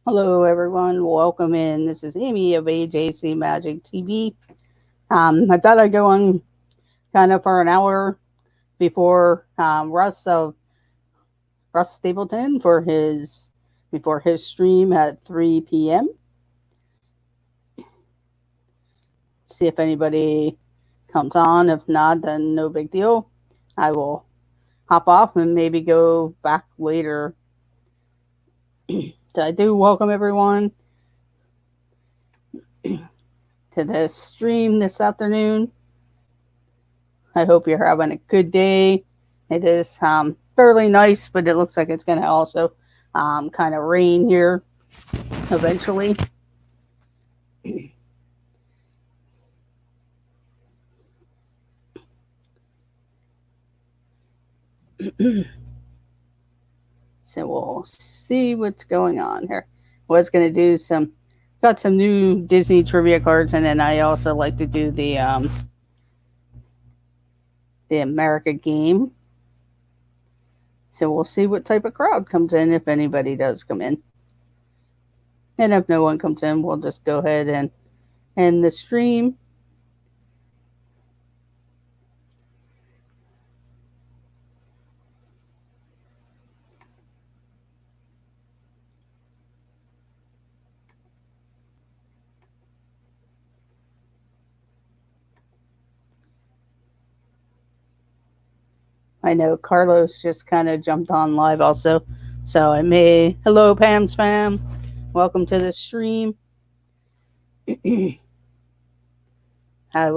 Hello, everyone. Welcome in. This is Amy of AJC Magic TV. I thought I'd go on kind of for an hour before Russ Stapleton for his before his stream at 3 p.m. See if anybody comes on. If not, then no big deal. I will hop off and maybe go back later. So I do welcome everyone to this stream this afternoon. I hope you're having a good day. It is fairly nice, but it looks like it's going to also kind of rain here eventually. So we'll see what's going on here. Was going to do got some new Disney trivia cards, and then I also like to do the America game. So we'll see what type of crowd comes in, if anybody does come in. And if no one comes in, we'll just go ahead and end the stream. I know Carlos just kind of jumped on live also. So I may. Hello, Pam Spam. Welcome to the stream. How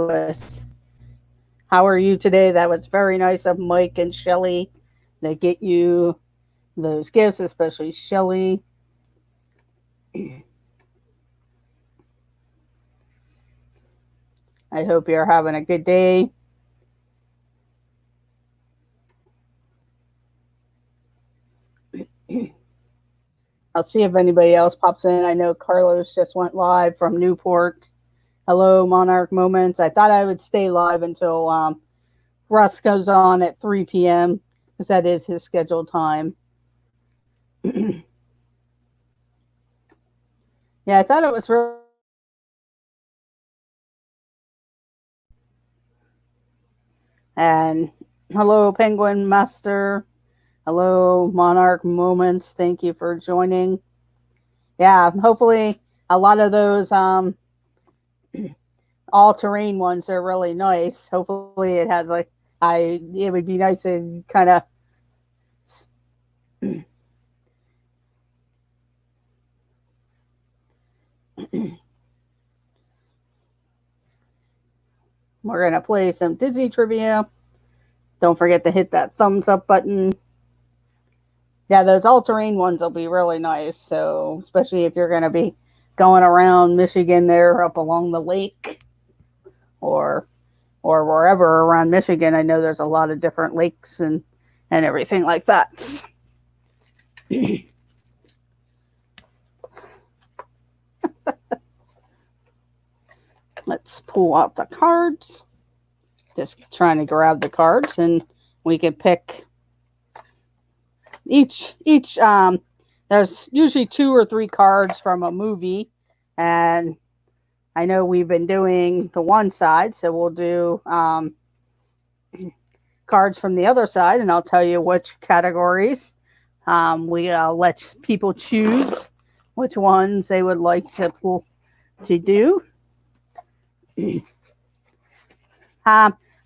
are you today? That was very nice of Mike and Shelly. They get you those gifts, especially Shelly. I hope you're having a good day. I'll see if anybody else pops in. I know Carlos just went live from Newport. Hello, Monarch Moments. I thought I would stay live until Russ goes on at 3 p.m. because that is his scheduled time. Yeah, I thought it was really. And hello, Penguin Master. Hello, Monarch Moments. Thank you for joining. Yeah, hopefully a lot of those all-terrain ones are really nice. Hopefully it has it would be nice to kind of we're going to play some Disney trivia. Don't forget to hit that thumbs up button. Yeah, those all-terrain ones will be really nice. So, especially if you're going to be going around Michigan there up along the lake or wherever around Michigan. I know there's a lot of different lakes and everything like that. Let's pull out the cards. Just trying to grab the cards, and we can pick each there's usually 2 or 3 cards from a movie, and I know we've been doing the one side, so we'll do cards from the other side, and I'll tell you which categories. We let people choose which ones they would like to do.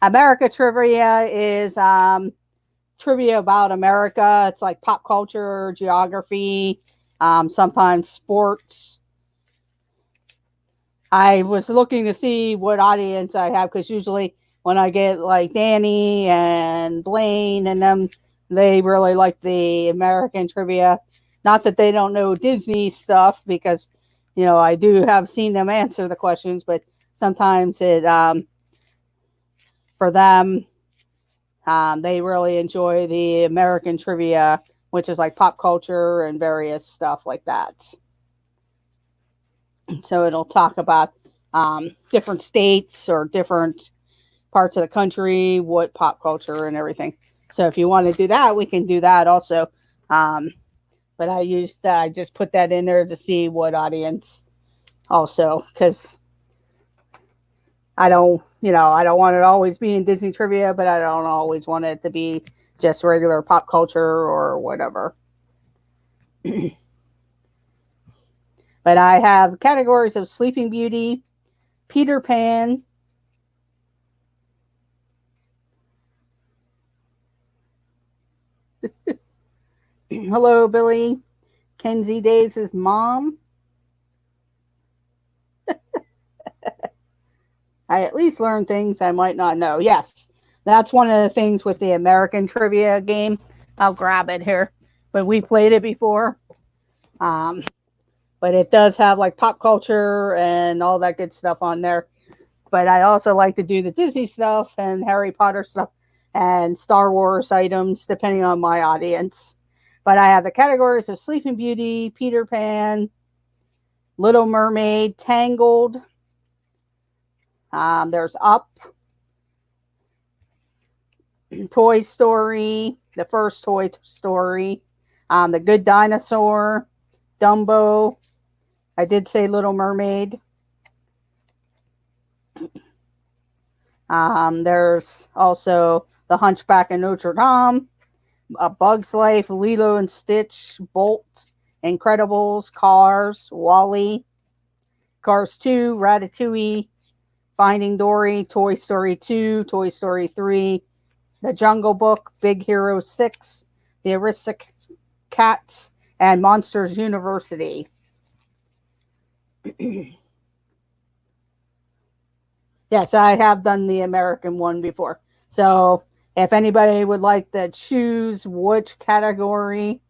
America trivia is trivia about America. It's like pop culture, geography, sometimes sports. I was looking to see what audience I have, because usually when I get like Danny and Blaine and them, they really like the American trivia. Not that they don't know Disney stuff, because I do have seen them answer the questions, but sometimes it for them, they really enjoy the American trivia, which is like pop culture and various stuff like that. So it'll talk about different states or different parts of the country, what pop culture and everything. So if you want to do that, we can do that also. But I just put that in there to see what audience also, because I don't want it to always be in Disney trivia, but I don't always want it to be just regular pop culture or whatever. But I have categories of Sleeping Beauty, Peter Pan, hello, Billy, Kenzie Days' mom. I at least learned things I might not know. Yes, that's one of the things with the American trivia game. I'll grab it here, but we played it before. Um, but it does have like pop culture and all that good stuff on there. But I also like to do the Disney stuff and Harry Potter stuff and Star Wars items, depending on my audience. But I have the categories of Sleeping Beauty, Peter Pan, Little Mermaid, Tangled. There's Up, Toy Story, the first Toy Story, The Good Dinosaur, Dumbo. I did say Little Mermaid. There's also The Hunchback of Notre Dame, A Bug's Life, Lilo and Stitch, Bolt, Incredibles, Cars, Wall-E, Cars 2, Ratatouille, Finding Dory, Toy Story 2, Toy Story 3, The Jungle Book, Big Hero 6, The Aristocats, and Monsters University. Yes, I have done the American one before. So if anybody would like to choose which category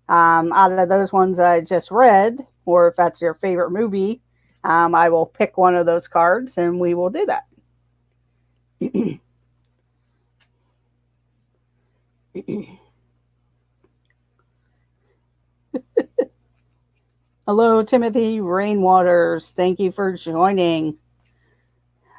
out of those ones I just read, or if that's your favorite movie, I will pick one of those cards and we will do that. Hello, Timothy Rainwaters. Thank you for joining.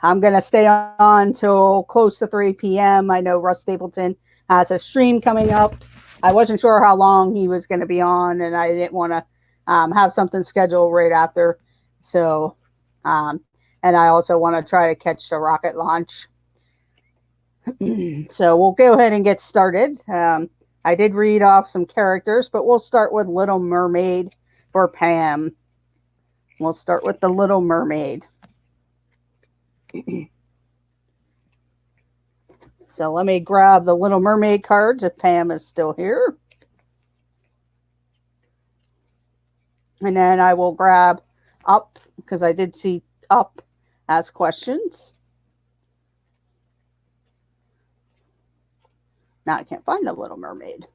I'm going to stay on till close to 3 p.m. I know Russ Stapleton has a stream coming up. I wasn't sure how long he was going to be on, and I didn't want to have something scheduled right after. So, and I also want to try to catch the rocket launch. So we'll go ahead and get started. I did read off some characters, but we'll start with Little Mermaid for Pam. We'll start with the Little Mermaid. So let me grab the Little Mermaid cards if Pam is still here. And then I will grab Up, because I did see Up as questions. Now I can't find the Little Mermaid.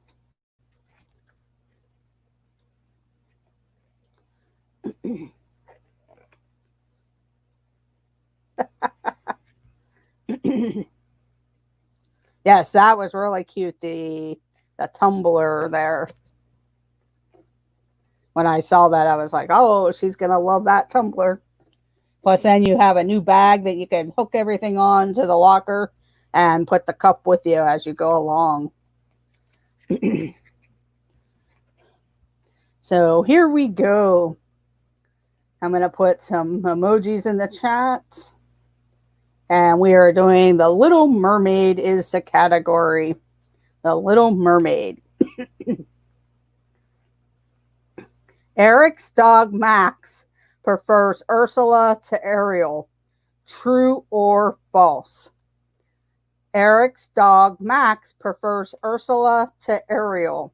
Yes, that was really cute. The tumbler there. When I saw that, I was like, oh, she's going to love that tumbler. Plus, then you have a new bag that you can hook everything on to the locker and put the cup with you as you go along. So here we go. I'm going to put some emojis in the chat. And we are doing The Little Mermaid is the category. The Little Mermaid. Eric's dog Max prefers Ursula to Ariel. True or false? Eric's dog Max prefers Ursula to Ariel.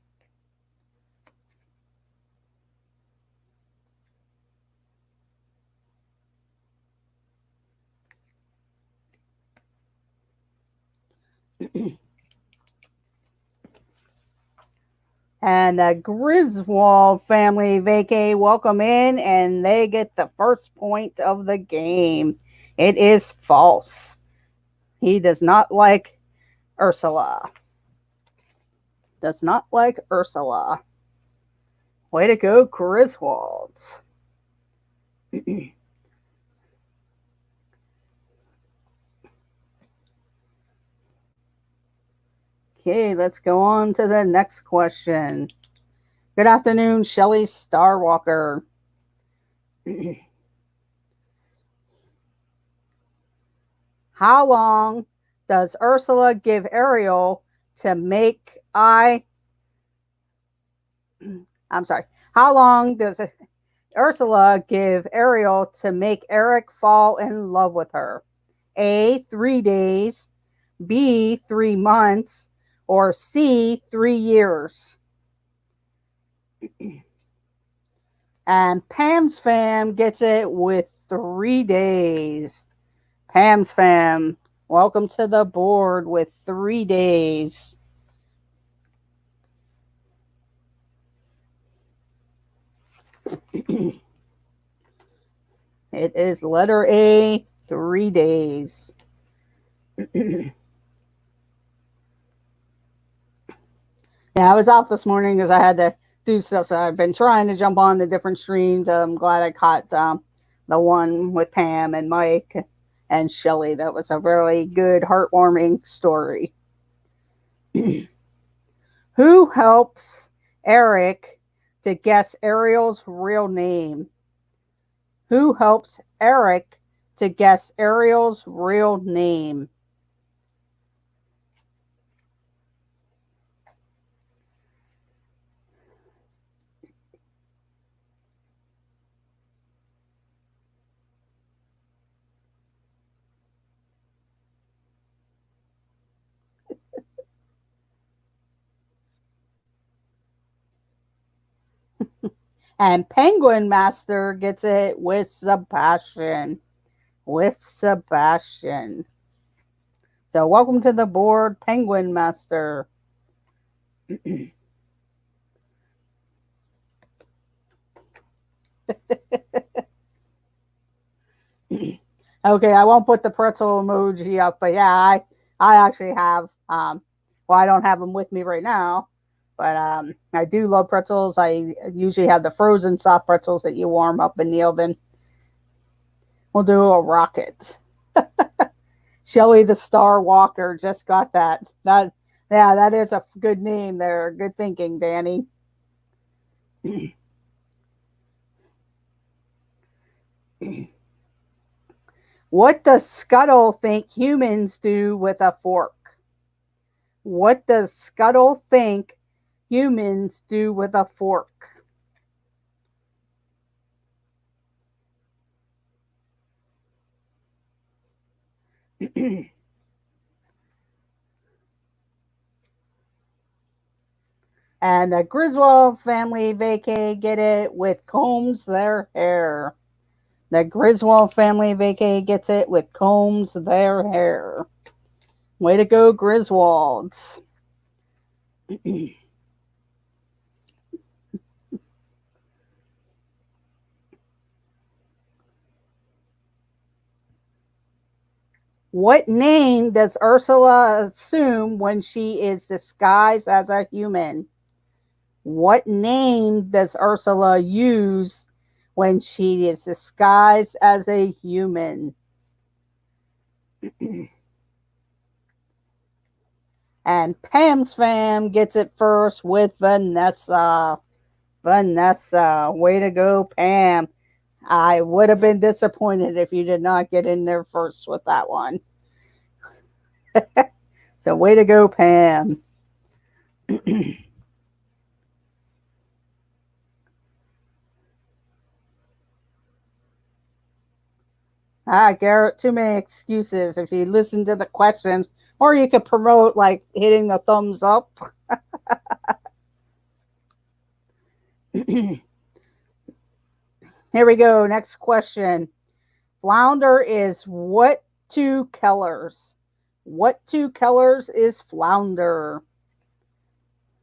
And the Griswold family vacay welcome in, and they get the first point of the game. It is false. He does not like Ursula. Does not like Ursula. Way to go, Griswolds. Okay, let's go on to the next question. Good afternoon, Shelley Starwalker. How long does Ursula give Ariel to make I'm sorry. How long does Ursula give Ariel to make Eric fall in love with her? A, 3 days, B, 3 months, or C, 3 years? And Pam's fam gets it with 3 days. Pam's fam, welcome to the board with 3 days. It is letter A, 3 days. Yeah, I was off this morning because I had to do stuff. So I've been trying to jump on the different streams. I'm glad I caught the one with Pam and Mike and Shelley. That was a really good, heartwarming story. Who helps Eric to guess Ariel's real name? Who helps Eric to guess Ariel's real name? And Penguin Master gets it with Sebastian. With Sebastian. So welcome to the board, Penguin Master. Okay, I won't put the pretzel emoji up, but yeah, I actually have well, I don't have them with me right now, but I do love pretzels. I usually have the frozen soft pretzels that you warm up in the oven. We'll do a rocket. Shelley the Star Walker just got that. Yeah, that is a good name there. Good thinking, Danny. What does Scuttle think humans do with a fork? What does Scuttle think humans do with a fork? And the Griswold family vacay get it with combs their hair. The Griswold family vacay gets it with combs their hair. Way to go, Griswolds. What name does Ursula assume when she is disguised as a human? What name does Ursula use when she is disguised as a human? And Pam's fam gets it first with Vanessa. Vanessa, way to go, Pam. I would have been disappointed if you did not get in there first with that one. So, way to go, Pam. Garrett, too many excuses. If you listen to the questions, or you could promote like hitting the thumbs up. Here we go. Next question. Flounder is what 2 colors? What 2 colors is flounder?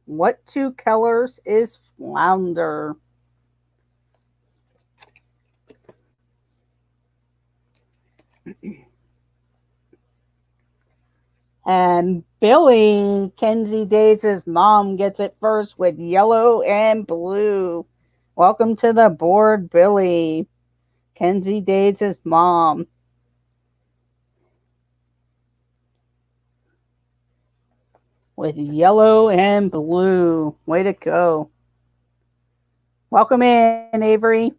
What 2 colors is flounder? And Billy, Kenzie Days' mom, gets it first with yellow and blue. Welcome to the board, Billy. Kenzie Days' mom. With yellow and blue. Way to go. Welcome in, Avery.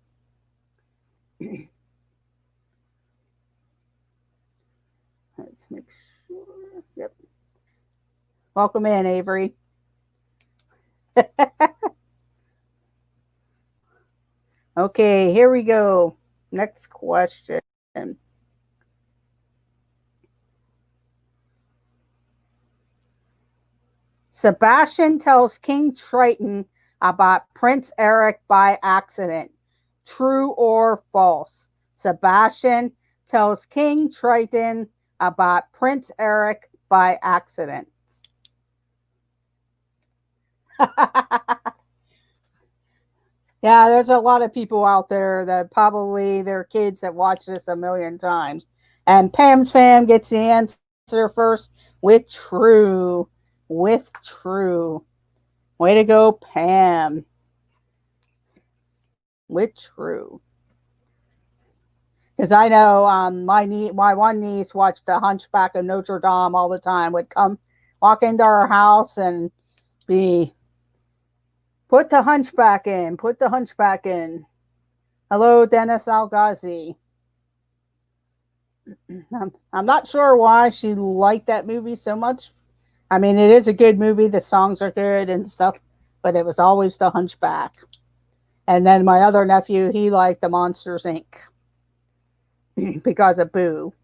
Let's make sure. Yep. Welcome in, Avery. Okay, here we go. Next question. Sebastian tells King Triton about Prince Eric by accident. True or false? Sebastian tells King Triton about Prince Eric by accident. Yeah, there's a lot of people out there that probably their kids have watched this a million times. And Pam's fam gets the answer first with true. With true. Way to go, Pam. With true. Because I know my one niece watched The Hunchback of Notre Dame all the time. Would come walk into our house and be, put the Hunchback in, put the Hunchback in. Hello, Dennis Algazi. I'm not sure why she liked that movie so much. I mean, it is a good movie. The songs are good and stuff, but it was always The Hunchback. And then my other nephew, he liked the Monsters Inc. because of Boo.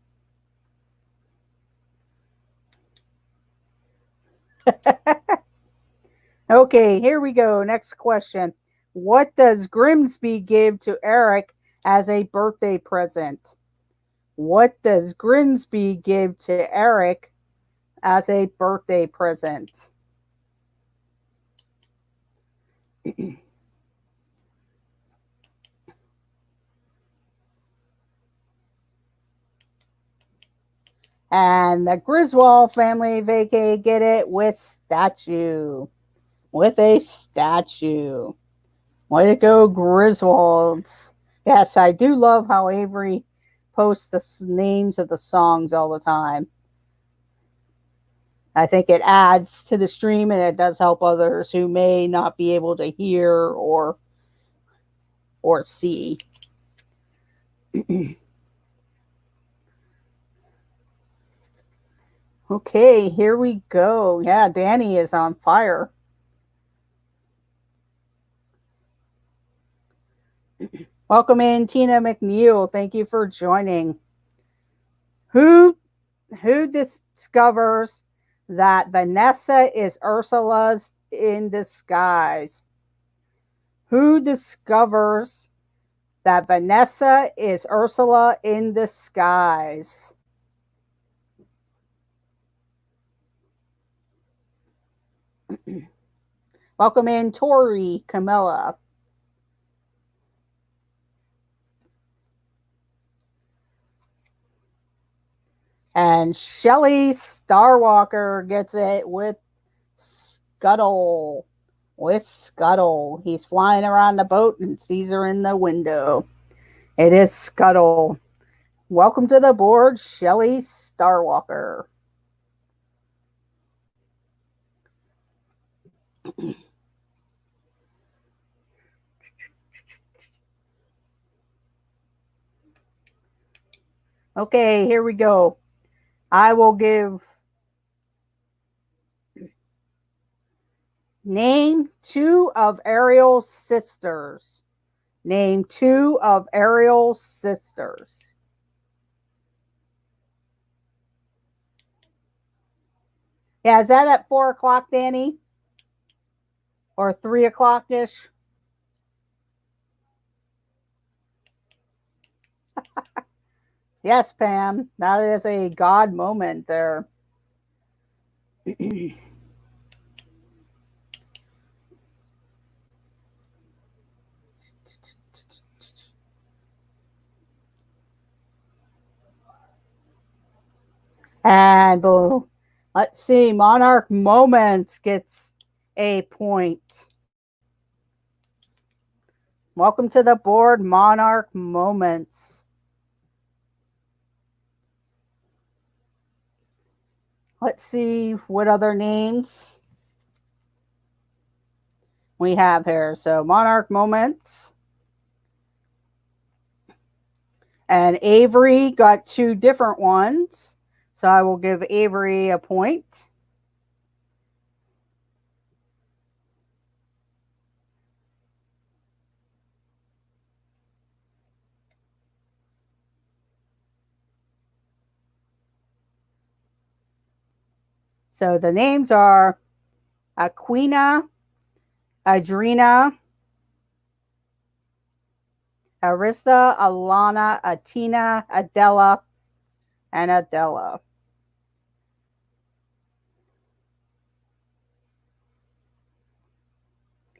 Okay, here we go. Next question. What does Grimsby give to Eric as a birthday present? What does Grimsby give to Eric as a birthday present? And the Griswold family vacay get it with statue. With a statue. Way to go, Griswolds. Yes, I do love how Avery posts the names of the songs all the time. I think it adds to the stream and it does help others who may not be able to hear or see. Okay, here we go. Yeah, Danny is on fire. Welcome in, Tina McNeil. Thank you for joining. Who discovers that Vanessa is Ursula's in disguise? Who discovers that Vanessa is Ursula in disguise? Welcome in, Tori Camilla. And Shelly Starwalker gets it with Scuttle. With Scuttle. He's flying around the boat and sees her in the window. It is Scuttle. Welcome to the board, Shelly Starwalker. Okay, here we go. I will give name 2 of Ariel's sisters. Name 2 of Ariel's sisters. Yeah, is that at 4 o'clock, Danny? Or 3 o'clock ish? Yes, Pam. That is a God moment there. And boom. Let's see. Monarch Moments gets a point. Welcome to the board, Monarch Moments. Let's see what other names we have here. So Monarch Moments. And Avery got 2 different ones. So I will give Avery a point. So the names are Aquina, Adrena, Arissa, Alana, Atina, Adela, and Adela.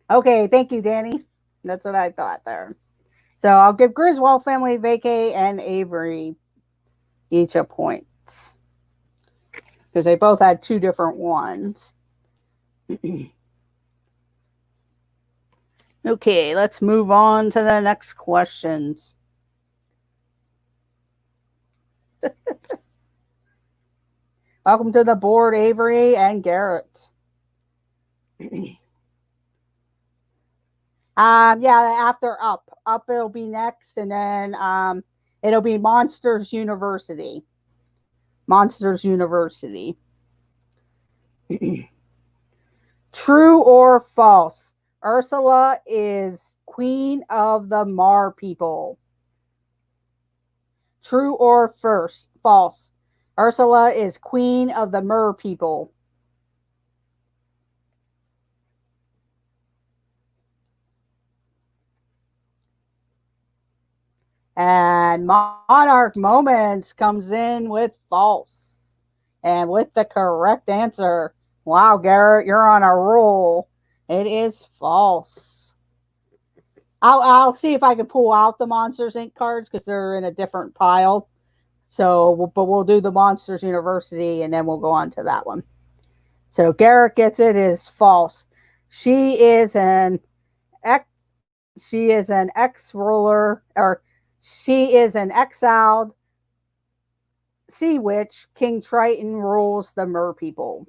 Okay, thank you, Danny. That's what I thought there. So I'll give Griswold family, Vacay, and Avery each a point because they both had 2 different ones. Okay, let's move on to the next questions. Welcome to the board, Avery and Garrett. Yeah, after Up it'll be next, and then it'll be Monsters University. Monsters University. True or false? Ursula is queen of the Mar people. True or false? Ursula is queen of the Mer people. And Monarch Moments comes in with false. And with the correct answer. Wow, Garrett, you're on a roll. It is false. I'll see if I can pull out the Monsters Inc. cards because they're in a different pile. So, but we'll do the Monsters University and then we'll go on to that one. So Garrett gets it is false. She is an ex-ruler, or she is an exiled sea witch. King Triton rules the Mer people.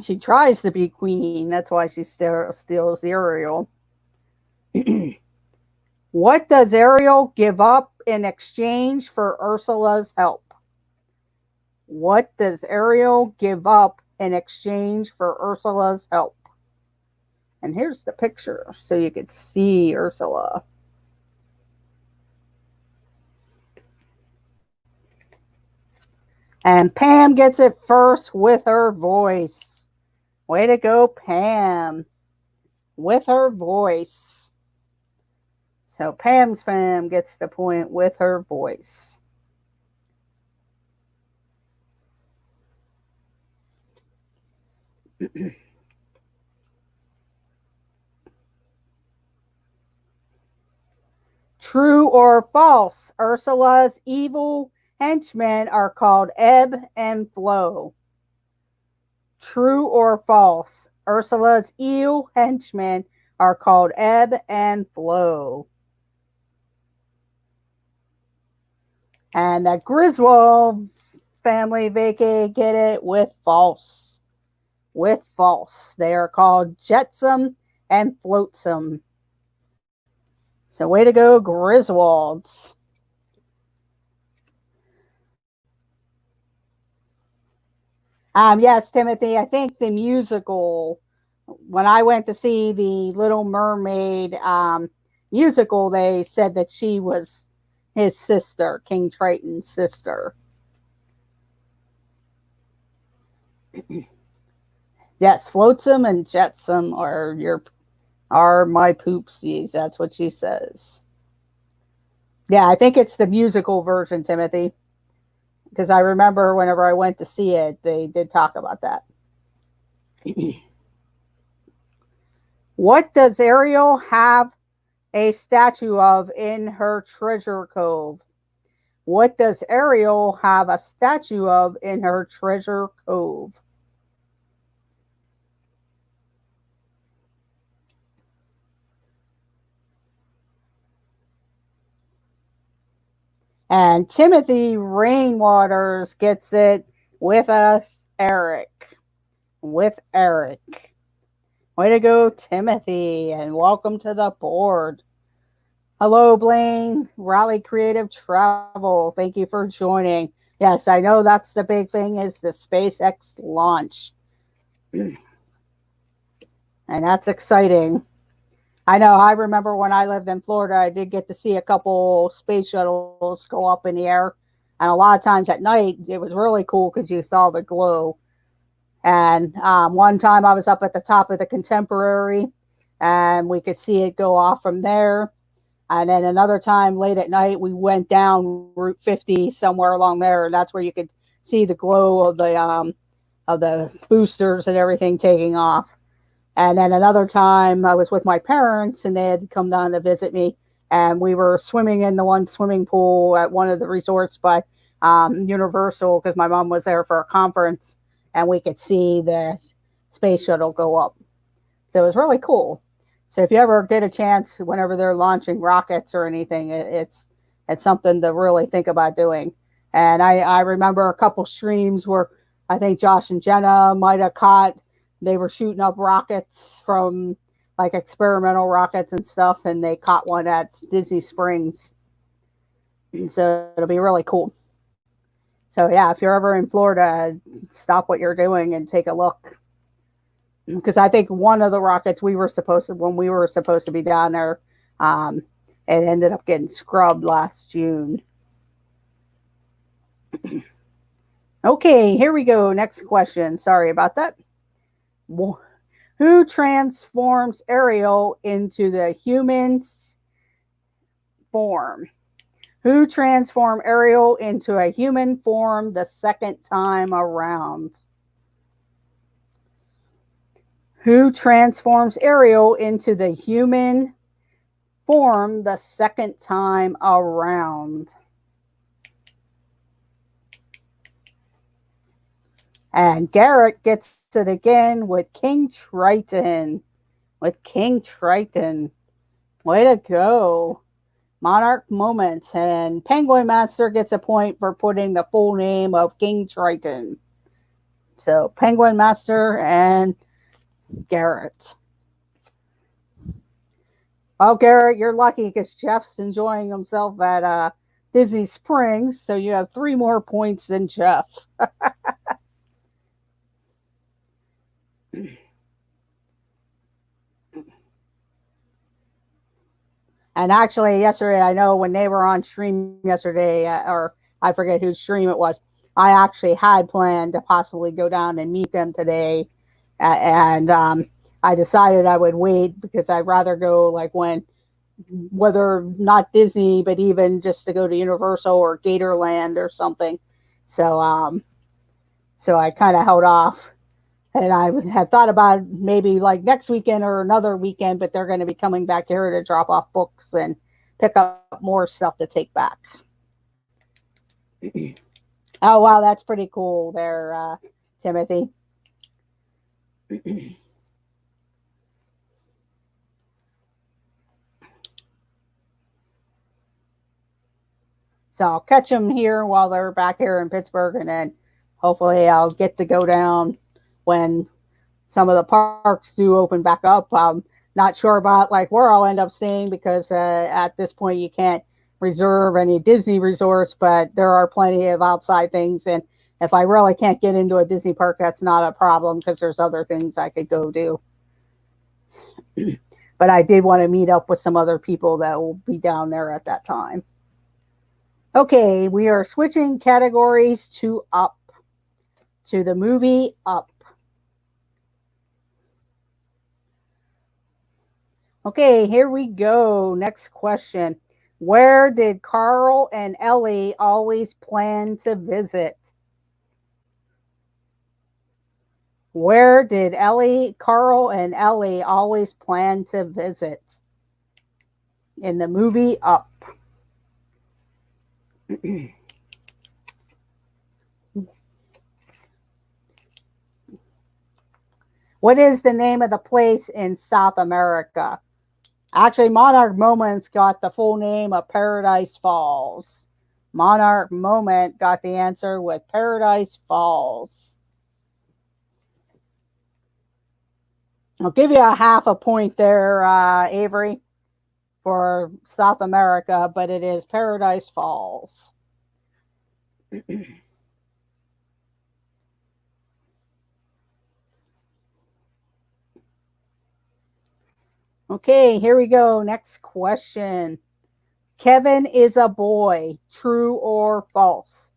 She tries to be queen. That's why she steals Ariel. What does Ariel give up in exchange for Ursula's help? What does Ariel give up in exchange for Ursula's help? And here's the picture so you can see Ursula. And Pam gets it first with her voice. Way to go, Pam. With her voice. So Pam's fam gets the point with her voice. True or false? Ursula's evil henchmen are called Ebb and Flow. True or false? Ursula's evil henchmen are called Ebb and Flow. And the Griswold family Vacay get it with false. With false. They are called Jetsam and Flotsam. So way to go, Griswolds. Yes, Timothy, I think the musical, when I went to see the Little Mermaid musical, they said that she was his sister, King Triton's sister. Yes, Flotsam and Jetsam are my poopsies. That's what she says. Yeah, I think it's the musical version, Timothy. Because I remember whenever I went to see it, they did talk about that. What does Ariel have a statue of in her treasure cove? What does Ariel have a statue of in her treasure cove? And Timothy Rainwaters gets it with us, Eric. With Eric. Way to go, Timothy, and welcome to the board. Hello, Blaine. Raleigh Creative Travel. Thank you for joining. Yes, I know that's the big thing is the SpaceX launch. And that's exciting. I know I remember when I lived in Florida, I did get to see a couple space shuttles go up in the air. And a lot of times at night, it was really cool because you saw the glow. And one time I was up at the top of the Contemporary and we could see it go off from there. And then another time late at night, we went down Route 50 somewhere along there. And that's where you could see the glow of the boosters and everything taking off. And then another time I was with my parents and they had come down to visit me. And we were swimming in the one swimming pool at one of the resorts by Universal because my mom was there for a conference. And we could see the space shuttle go up. So it was really cool. So if you ever get a chance, whenever they're launching rockets or anything, it's something to really think about doing. And I remember a couple streams where I think Josh and Jenna might have caught, they were shooting up rockets from like experimental rockets and stuff, and they caught one at Disney Springs. So it'll be really cool. So yeah, if you're ever in Florida, stop what you're doing and take a look. Because I think one of the rockets when we were supposed to be down there, it ended up getting scrubbed last June. Okay, here we go. Next question. Sorry about that. Who transforms Ariel into the human form? Who transformed Ariel into a human form the second time around? Who transforms Ariel into the human form the second time around? And Garrett gets it again with King Triton. With King Triton. Way to go. Monarch Moments. And Penguin Master gets a point for putting the full name of King Triton. So Penguin Master and Garrett. Oh, Garrett, you're lucky because Jeff's enjoying himself at Disney Springs. So you have 3 more points than Jeff. And actually, yesterday, I know when they were on stream yesterday, or I forget whose stream it was, I actually had planned to possibly go down and meet them today. And I decided I would wait because I'd rather go like whether not Disney, but even just to go to Universal or Gatorland or something. So I kind of held off. And I had thought about maybe like next weekend or another weekend, but they're going to be coming back here to drop off books and pick up more stuff to take back. Oh, wow, that's pretty cool there, Timothy. So I'll catch them here while they're back here in Pittsburgh, and then hopefully I'll get to go down when some of the parks do open back up. I'm not sure about like where I'll end up staying because at this point you can't reserve any Disney resorts, but there are plenty of outside things. And if I really can't get into a Disney park, that's not a problem because there's other things I could go do. But I did want to meet up with some other people that will be down there at that time. Okay, we are switching categories to Up, to the movie Up. Okay, here we go. Next question. Where did Carl and Ellie always plan to visit? Where did Carl and Ellie always plan to visit? In the movie Up. What is the name of the place in South America? Actually, Monarch Moments got the full name of Paradise Falls. Monarch Moment got the answer with Paradise Falls. I'll give you a half a point there, Avery, for South America, but it is Paradise Falls. Okay, here we go. Next question. Kevin is a boy. True or false?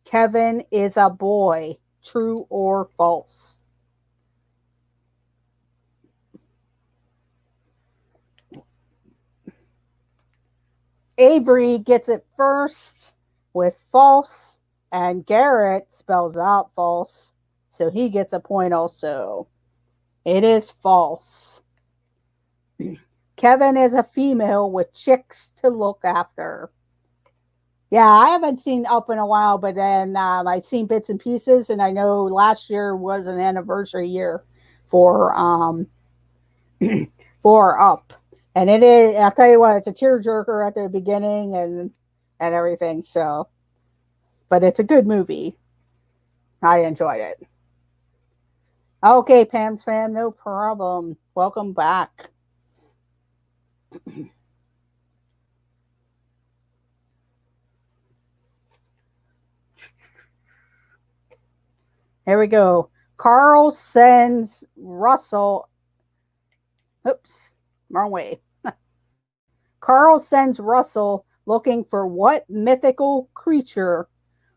Kevin is a boy. True or false? Avery gets it first with false, and Garrett spells out false, so he gets a point also. It is false. Kevin is a female with chicks to look after. Yeah, I haven't seen Up in a while, but then I've seen bits and pieces, and I know last year was an anniversary year for for Up, and it is. I'll tell you what, it's a tearjerker at the beginning and everything. So, but it's a good movie. I enjoyed it. Okay, Pam's fan, no problem. Welcome back. Here we go. Carl sends Russell. Oops, wrong way. Carl sends Russell looking for what mythical creature,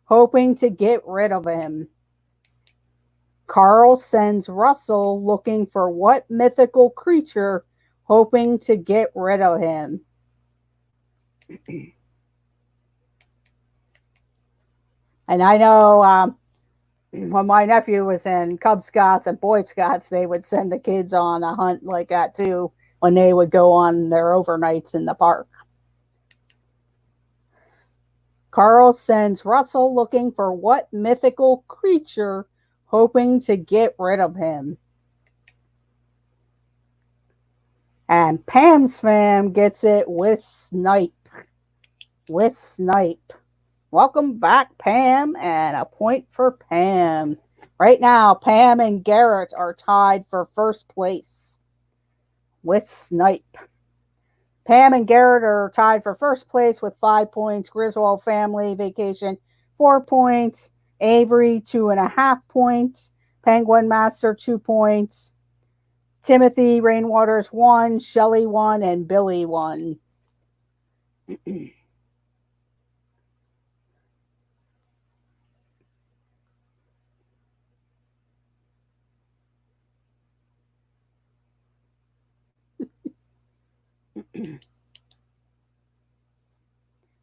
hoping to get rid of him? Carl sends Russell looking for what mythical creature, hoping to get rid of him? And I know when my nephew was in Cub Scouts and Boy Scouts, they would send the kids on a hunt like that too when they would go on their overnights in the park. Carl sends Russell looking for what mythical creature, hoping to get rid of him? And Pam's fam gets it with Snipe. With Snipe. Welcome back, Pam, and a point for Pam. Right now, Pam and Garrett are tied for first place with Snipe. Pam and Garrett are tied for first place with 5 points. Griswold Family Vacation, 4 points. Avery, 2.5 points. Penguin Master, 2 points. Timothy Rainwaters, 1. Shelley, 1. And Billy, 1.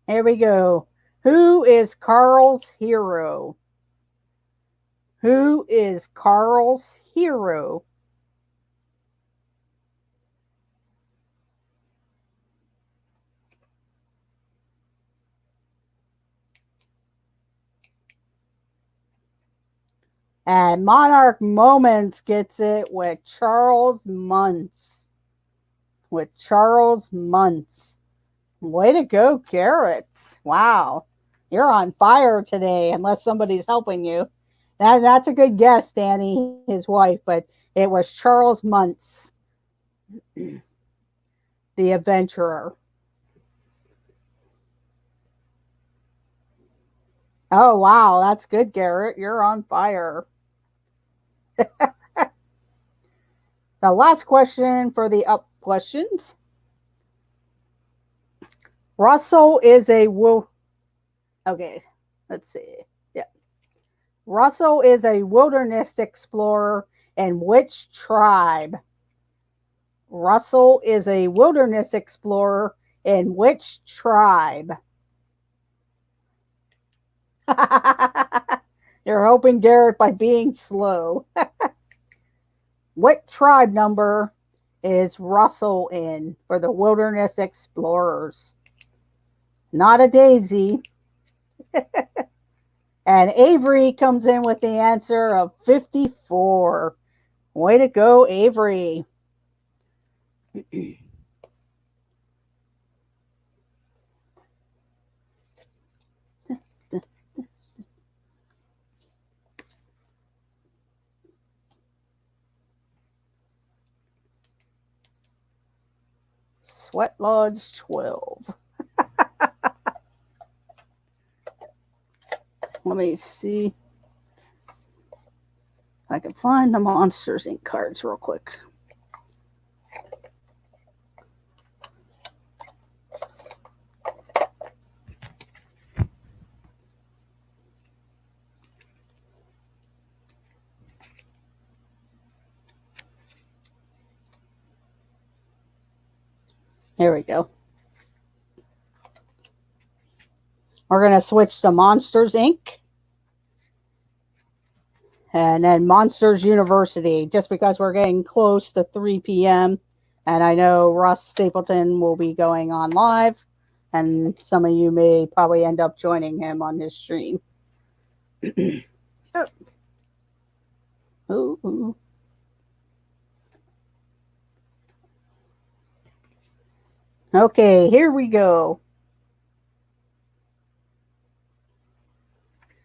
Here we go. Who is Carl's hero? Who is Carl's hero? And Monarch Moments gets it with Charles Muntz. With Charles Muntz. Way to go, Garrett. Wow. You're on fire today, unless somebody's helping you. That's a good guess, Danny, his wife, but it was Charles Muntz, the adventurer. Oh, wow. That's good, Garrett. You're on fire. The last question for the up questions. Russell is a Okay, let's see. Yeah. Russell is a wilderness explorer in which tribe? Russell is a wilderness explorer in which tribe? You're hoping, Garrett, by being slow. What tribe number is Russell in for the Wilderness Explorers? Not a daisy. And Avery comes in with the answer of 54. Way to go, Avery. Sweat Lodge 12. Let me see if I can find the Monsters Inc. cards real quick. Here we go. We're going to switch to Monsters Inc. And then Monsters University, just because we're getting close to 3 p.m. And I know Russ Stapleton will be going on live. And some of you may probably end up joining him on his stream. Ooh. Okay, here we go.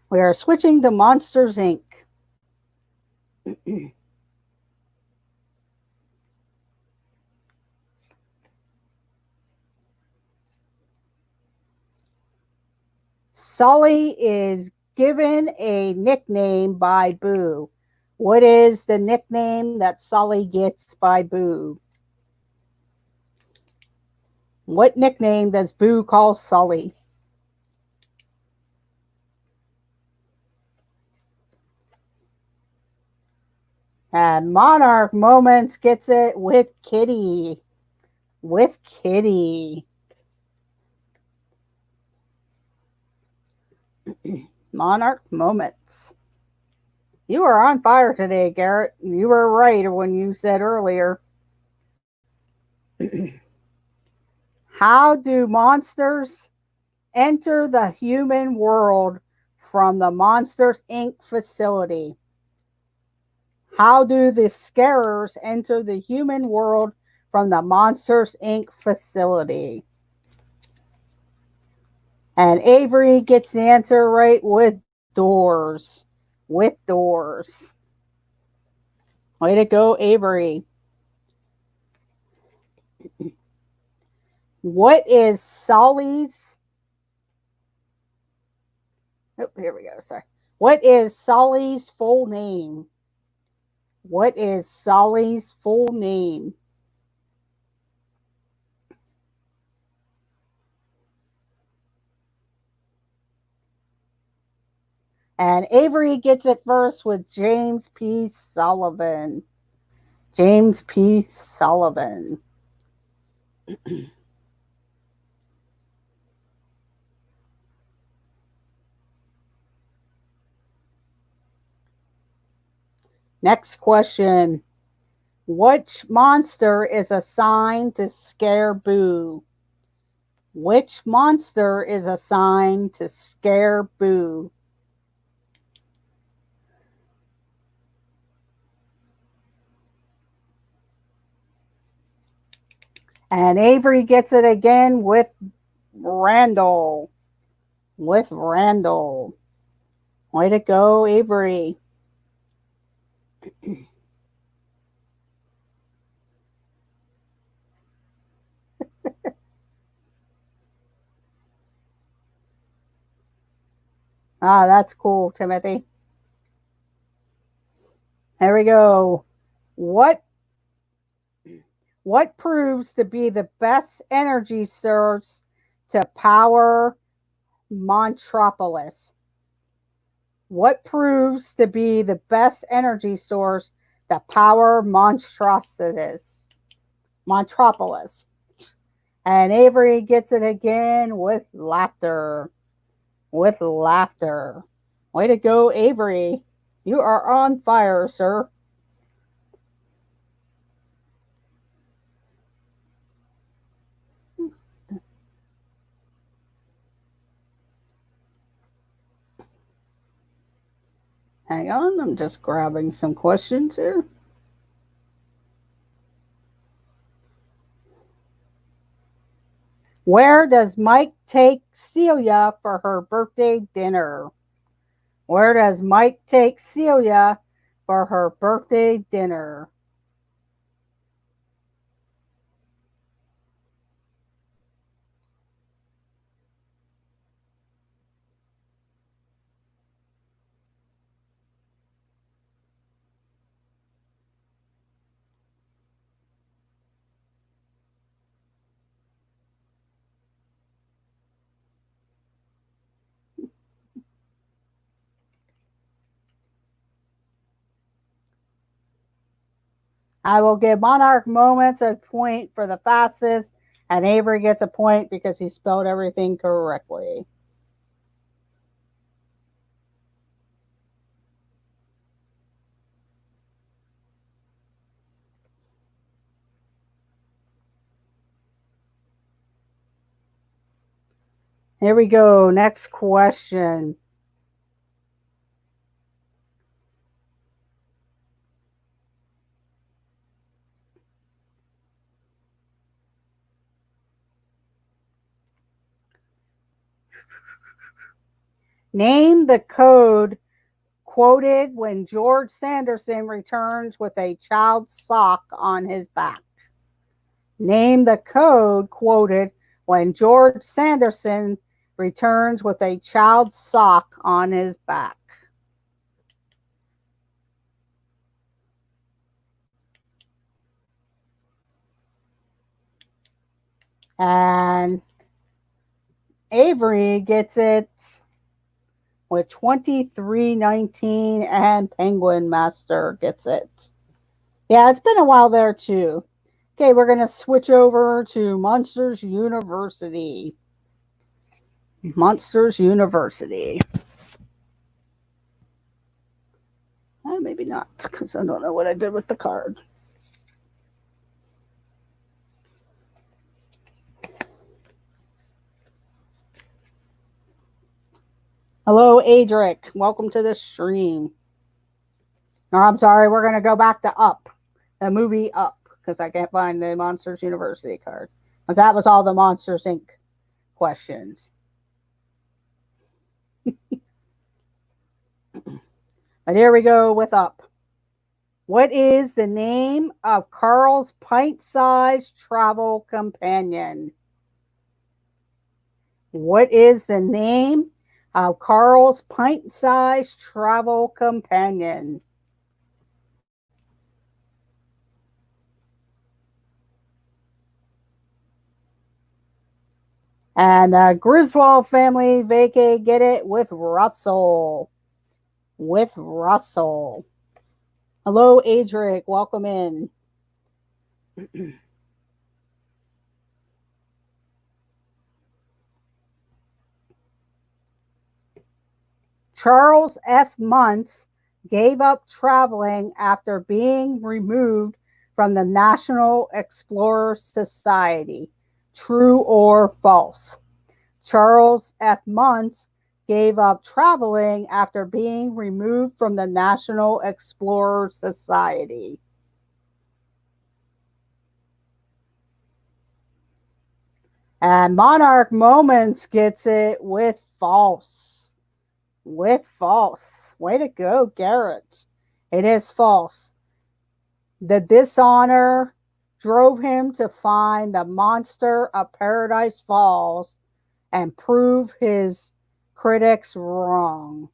We are switching to Monsters Inc. Sully is given a nickname by Boo. What is the nickname that Sully gets by Boo? What nickname does Boo call Sully? And Monarch Moments gets it with Kitty. With Kitty. Monarch Moments. You are on fire today, Garrett. You were right when you said earlier. How do monsters enter the human world from the Monsters Inc. facility? How do the scarers enter the human world from the Monsters Inc. facility? And Avery gets the answer right with doors. With doors. Way to go, Avery. What is Sully's... Oh, here we go. Sorry. What is Sully's full name? What is Sully's full name? And Avery gets it first with James P. Sullivan. James P. Sullivan. Next question. Which monster is assigned to scare Boo? Which monster is assigned to scare Boo? And Avery gets it again with Randall. With Randall. Way to go, Avery. Ah, that's cool, Timothy. There we go. What proves to be the best energy source to power Montropolis? What proves to be the best energy source to power Montropolis? And Avery gets it again with laughter. With laughter. Way to go, Avery. You are on fire, sir. Hang on, I'm just grabbing some questions here. Where does Mike take Celia for her birthday dinner? Where does Mike take Celia for her birthday dinner? I will give Monarch Moments a point for the fastest, and Avery gets a point because he spelled everything correctly. Here we go. Next question. Name the code quoted when George Sanderson returns with a child's sock on his back. Name the code quoted when George Sanderson returns with a child's sock on his back. And Avery gets it with 2319, and Penguin Master gets it. Yeah, it's been a while there too. Okay, we're going to switch over to Monsters University. Monsters University. Maybe not, because I don't know what I did with the card. Hello, Adric. Welcome to the stream. No, I'm sorry. We're going to go back to Up, the movie Up, because I can't find the Monsters University card. Because that was all the Monsters Inc. questions. But here we go with Up. What is the name of Carl's pint-sized travel companion? What is the name of Carl's pint-sized travel companion? And the Griswold family vacay get it with Russell. With Russell. Hello, Adric. Welcome in. Charles F. Muntz gave up traveling after being removed from the National Explorer Society. True or false? Charles F. Muntz gave up traveling after being removed from the National Explorer Society. And Monarch Moments gets it with false. With false. Way to go, Garrett. It is false. The dishonor drove him to find the monster of Paradise Falls and prove his critics wrong.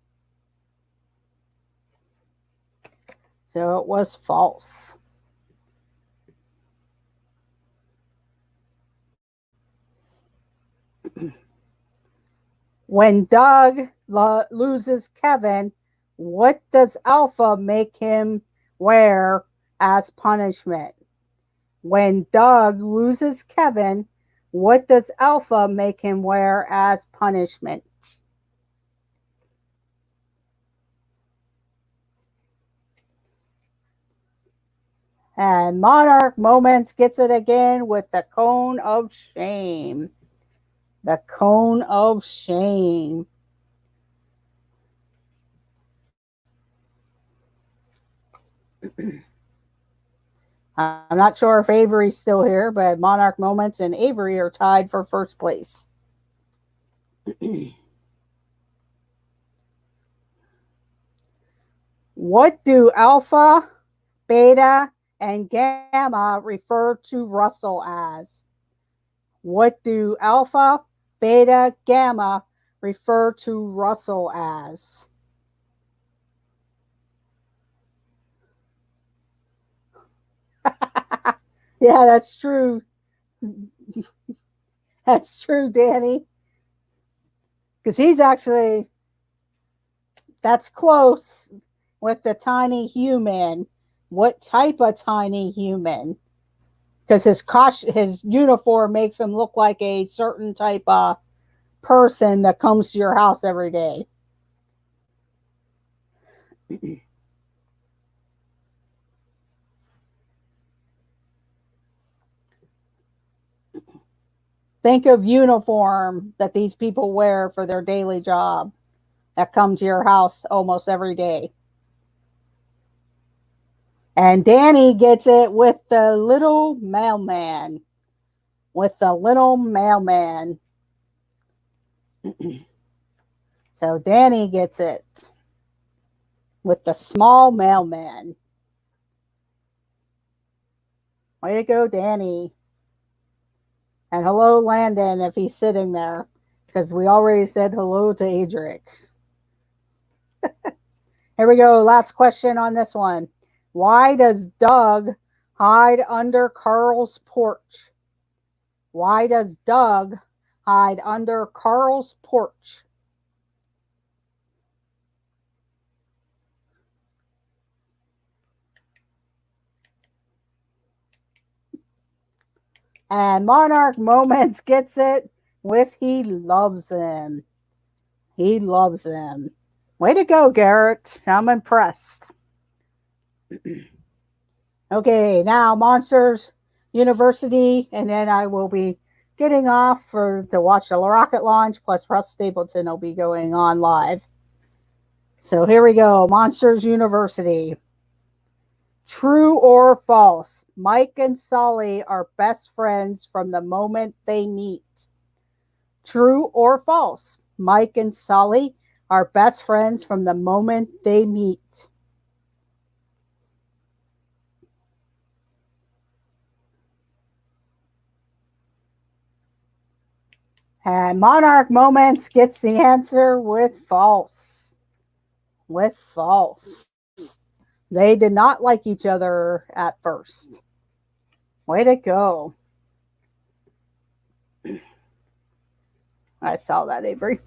So it was false. When Doug loses Kevin, what does Alpha make him wear as punishment? When Doug loses Kevin, what does Alpha make him wear as punishment? And Monarch Moments gets it again with the Cone of Shame. The Cone of Shame. I'm not sure if Avery's still here, but Monarch Moments and Avery are tied for first place. What do Alpha, Beta, and Gamma refer to Russell as? What do Alpha, Beta, Gamma refer to Russell as? Yeah, that's true. That's true, Danny. Because he's actually, that's close with the tiny human. What type of tiny human? Because his uniform makes him look like a certain type of person that comes to your house every day. Think of uniform that these people wear for their daily job that come to your house almost every day. And Danny gets it with the little mailman. With the little mailman. So Danny gets it with the small mailman. Way to go, Danny. And hello, Landon, if he's sitting there, because we already said hello to Adric. Here we go. Last question on this one. Why does Doug hide under Carl's porch? Why does Doug hide under Carl's porch? And Monarch Moments gets it with he loves him. He loves him. Way to go, Garrett. I'm impressed. Okay, now Monsters University, and then I will be getting off to watch the rocket launch, plus Russ Stapleton will be going on live. So here we go, Monsters University. True or false? Mike and Sully are best friends from the moment they meet. True or false? Mike and Sully are best friends from the moment they meet. And Monarch Moments gets the answer with false. With false. They did not like each other at first. Way to go. I saw that, Avery.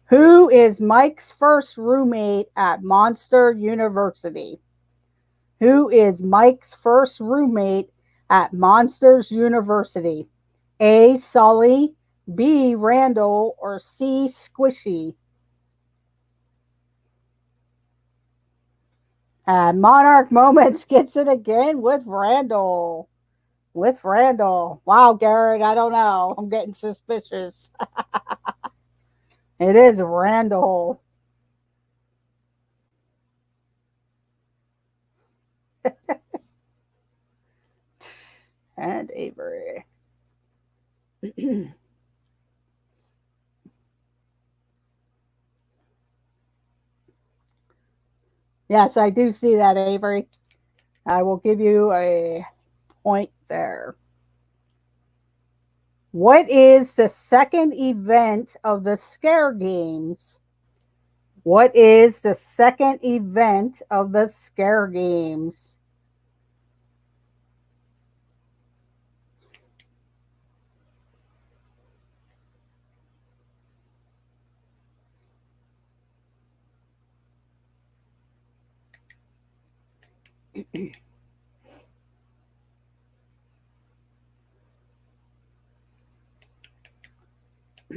Who is Mike's first roommate at Monster University? Who is Mike's first roommate at Monsters University? A. Sully, B. Randall, or C. Squishy? And Monarch Moments gets it again with Randall. With Randall. Wow, Garrett, I don't know. I'm getting suspicious. It is Randall. And Avery. Yes, I do see that, Avery. I will give you a point there. What is the second event of the Scare Games? What is the second event of the Scare Games?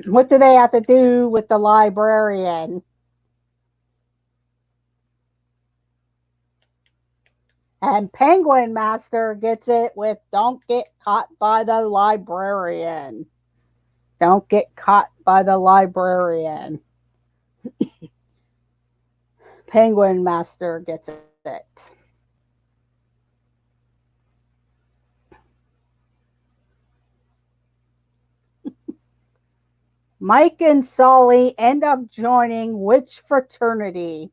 What do they have to do with the librarian? And Penguin Master gets it with don't get caught by the librarian. Don't get caught by the librarian. Penguin Master gets it. Mike and Sully end up joining which fraternity?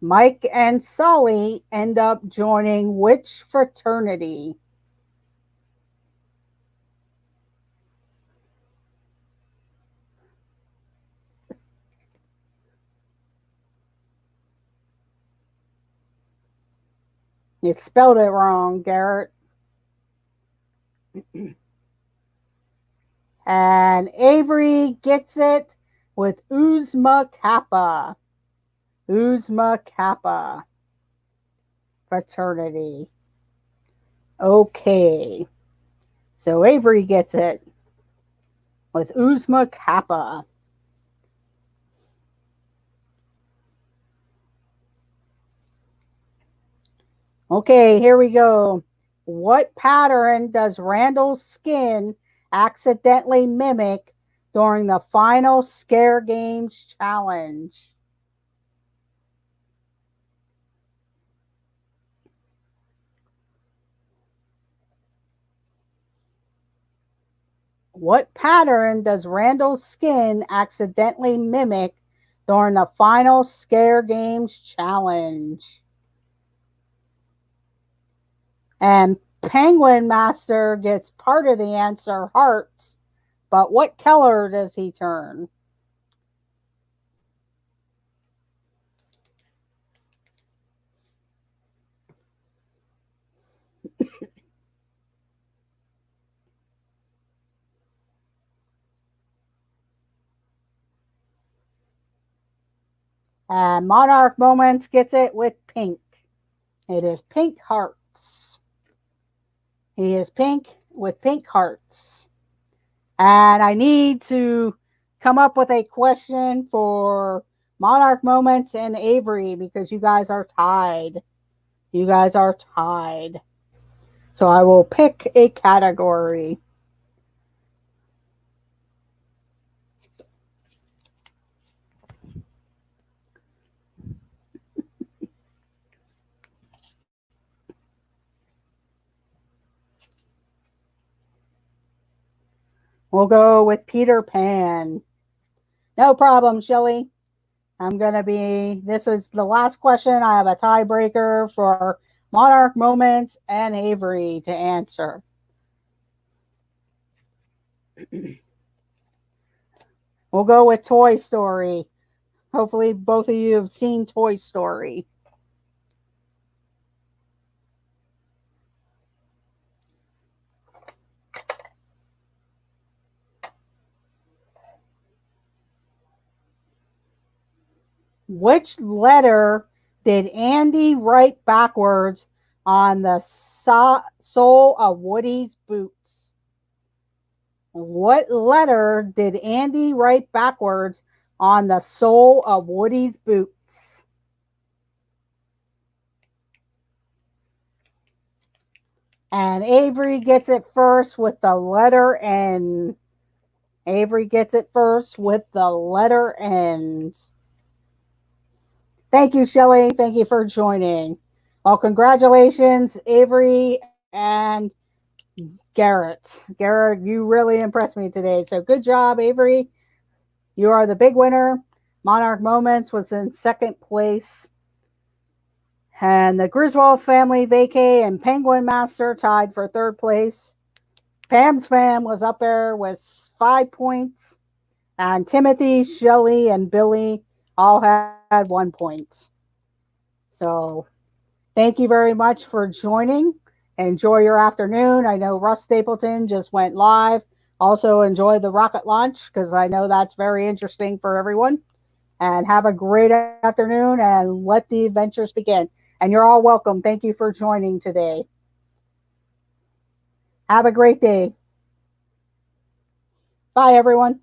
Mike and Sully end up joining which fraternity? You spelled it wrong, Garrett. And Avery gets it with Uzma Kappa. Uzma Kappa fraternity. Okay. So Avery gets it with Uzma Kappa. Okay, here we go. What pattern does Randall's skin accidentally mimic during the final Scare Games challenge? What pattern does Randall's skin accidentally mimic during the final Scare Games challenge? And Penguin Master gets part of the answer, hearts, but what color does he turn? And Monarch Moments gets it with pink. It is pink hearts. He is pink with pink hearts. And I need to come up with a question for Monarch Moments and Avery because you guys are tied. You guys are tied. So I will pick a category. We'll go with Peter Pan. No problem, Shelly. This is the last question. I have a tiebreaker for Monarch Moments and Avery to answer. We'll go with Toy Story. Hopefully, both of you have seen Toy Story. Which letter did Andy write backwards on the sole of Woody's boots? What letter did Andy write backwards on the sole of Woody's boots? And Avery gets it first with the letter N. Avery gets it first with the letter N. Thank you, Shelly. Thank you for joining. Well, congratulations, Avery and Garrett. Garrett, you really impressed me today. So good job, Avery. You are the big winner. Monarch Moments was in second place. And the Griswold family, Vacay, and Penguin Master tied for third place. Pam's Fam was up there with 5 points. And Timothy, Shelly, and Billy all had 1 point. So thank you very much for joining. Enjoy your afternoon. I know Russ Stapleton just went live. Also enjoy the rocket launch because I know that's very interesting for everyone. And have a great afternoon and let the adventures begin. And you're all welcome. Thank you for joining today. Have a great day. Bye, everyone.